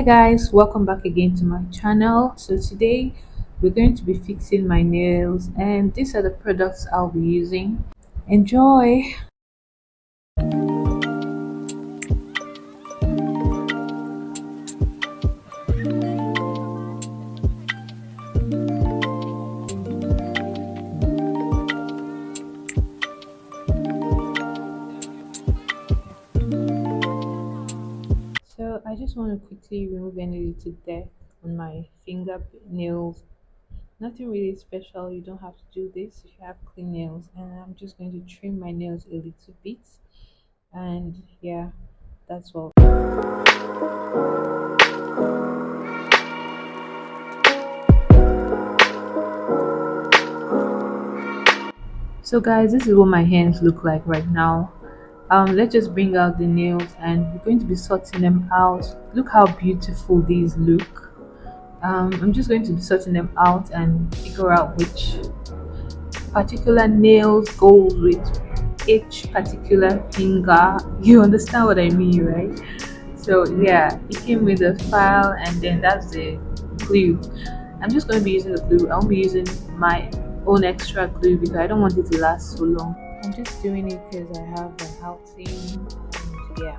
Guys, welcome back again to my channel. So today we're going to be fixing my nails, and these are the products I'll be using. Enjoy. So I just want to quickly remove any little dirt on my fingernails. Nothing really special. You don't have to do this if you have clean nails. And I'm just going to trim my nails a little bit. And yeah, that's all. So guys, this is what my hands look like right now. Let's just bring out the nails and we're going to be sorting them out. Look how beautiful these look. I'm just going to be sorting them out and figure out which particular nails goes with each particular finger. You understand what I mean, right? So yeah, it came with a file and then that's the glue. I'm just going to be using the glue. I won't be using my own extra glue because I don't want it to last so long. I'm just doing it because I have an outing and yeah.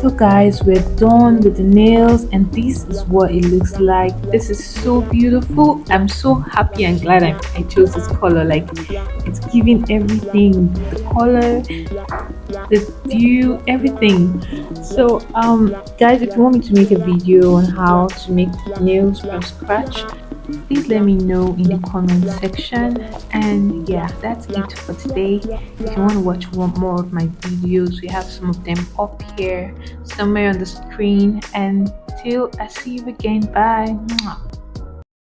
So guys, we're done with the nails and this is what it looks like. This is so beautiful. I'm so happy and glad I chose this color. Like, it's giving everything, the color, the view, everything. So guys, if you want me to make a video on how to make nails from scratch, please let me know in the comment section. And yeah, that's it for today. If you want to watch more of my videos, we have some of them up here somewhere on the screen. And till I see you again, bye.